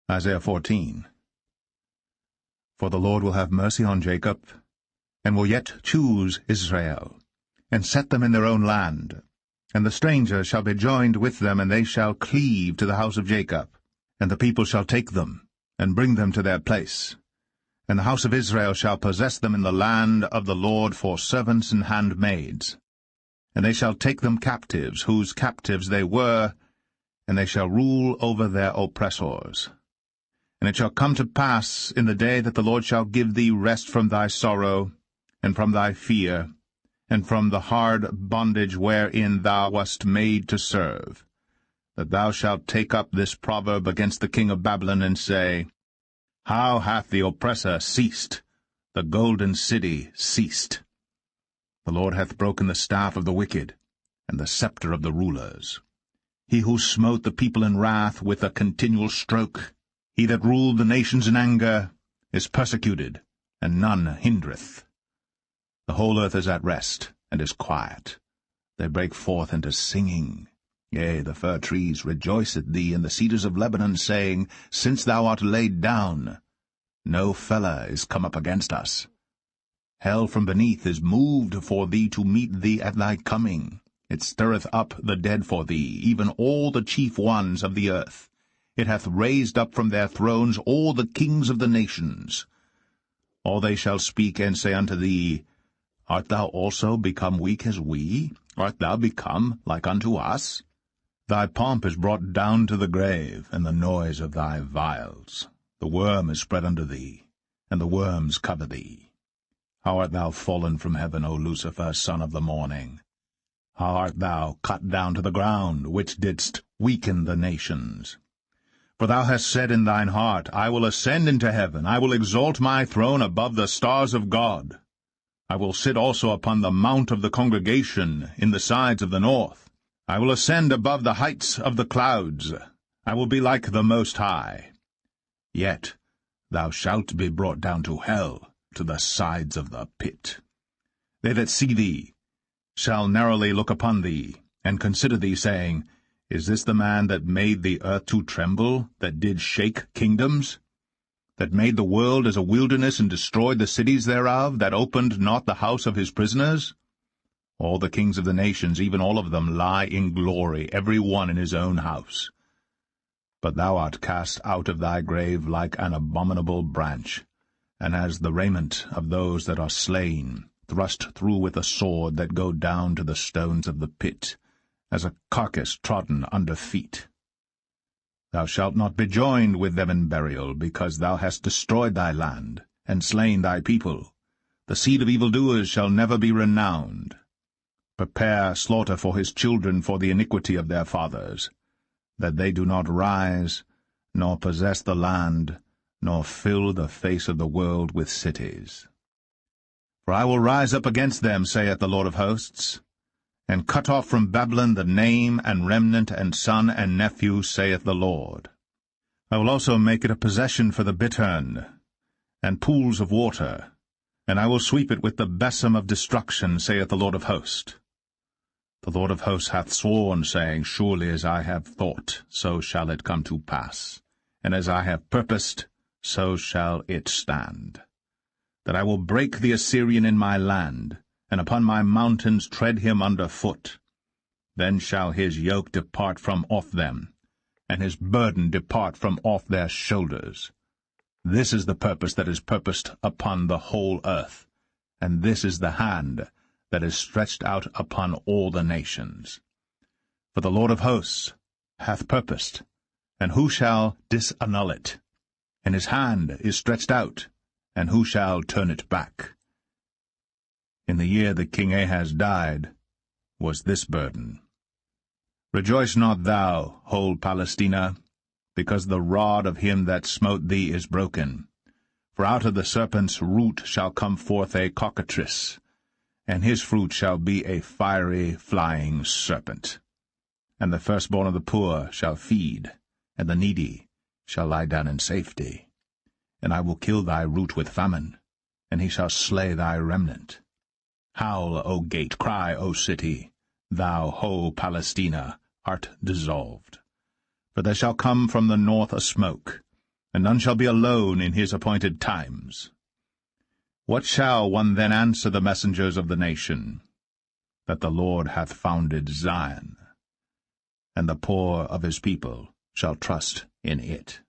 Isaiah 14. For the Lord will have mercy on Jacob, and will yet choose Israel, and set them in their own land. And the stranger shall be joined with them, and they shall cleave to the house of Jacob. And the people shall take them, and bring them to their place. And the house of Israel shall possess them in the land of the Lord for servants and handmaids. And they shall take them captives, whose captives they were, and they shall rule over their oppressors. And it shall come to pass in the day that the Lord shall give thee rest from thy sorrow, and from thy fear, and from the hard bondage wherein thou wast made to serve, that thou shalt take up this proverb against the king of Babylon, and say, How hath the oppressor ceased, the golden city ceased? The Lord hath broken the staff of the wicked, and the scepter of the rulers. He who smote the people in wrath with a continual stroke, he that ruled the nations in anger, is persecuted, and none hindereth. The whole earth is at rest, and is quiet. They break forth into singing. Yea, the fir trees rejoice at thee, and the cedars of Lebanon, saying, Since thou art laid down, no feller is come up against us. Hell from beneath is moved for thee to meet thee at thy coming. It stirreth up the dead for thee, even all the chief ones of the earth. It hath raised up from their thrones all the kings of the nations. All they shall speak and say unto thee, Art thou also become weak as we? Art thou become like unto us? Thy pomp is brought down to the grave, and the noise of thy vials. The worm is spread under thee, and the worms cover thee. How art thou fallen from heaven, O Lucifer, son of the morning? How art thou cut down to the ground, which didst weaken the nations? For thou hast said in thine heart, I will ascend into heaven, I will exalt my throne above the stars of God. I will sit also upon the mount of the congregation in the sides of the north. I will ascend above the heights of the clouds. I will be like the Most High. Yet thou shalt be brought down to hell, to the sides of the pit. They that see thee shall narrowly look upon thee, and consider thee, saying, Is this the man that made the earth to tremble, that did shake kingdoms? That made the world as a wilderness, and destroyed the cities thereof, that opened not the house of his prisoners? All the kings of the nations, even all of them, lie in glory, every one in his own house. But thou art cast out of thy grave like an abominable branch, and as the raiment of those that are slain, thrust through with a sword, that go down to the stones of the pit, as a carcass trodden under feet. Thou shalt not be joined with them in burial, because thou hast destroyed thy land, and slain thy people. The seed of evildoers shall never be renowned. Prepare slaughter for his children for the iniquity of their fathers, that they do not rise, nor possess the land, nor fill the face of the world with cities. For I will rise up against them, saith the Lord of hosts, and cut off from Babylon the name and remnant and son and nephew, saith the Lord. I will also make it a possession for the bittern, and pools of water, and I will sweep it with the besom of destruction, saith the Lord of hosts. The Lord of hosts hath sworn, saying, Surely as I have thought, so shall it come to pass, and as I have purposed, so shall it stand. That I will break the Assyrian in my land, and upon my mountains tread him under foot. Then shall his yoke depart from off them, and his burden depart from off their shoulders. This is the purpose that is purposed upon the whole earth, and this is the hand that is stretched out upon all the nations. For the Lord of hosts hath purposed, and who shall disannul it? And his hand is stretched out, and who shall turn it back? In the year that King Ahaz died was this burden. Rejoice not thou, whole Palestina, because the rod of him that smote thee is broken. For out of the serpent's root shall come forth a cockatrice, and his fruit shall be a fiery flying serpent. And the firstborn of the poor shall feed, and the needy shall lie down in safety. And I will kill thy root with famine, and he shall slay thy remnant. Howl, O gate, cry, O city, thou, whole Palestina, art dissolved. For there shall come from the north a smoke, and none shall be alone in his appointed times. What shall one then answer the messengers of the nation? That the Lord hath founded Zion, and the poor of his people shall trust in it.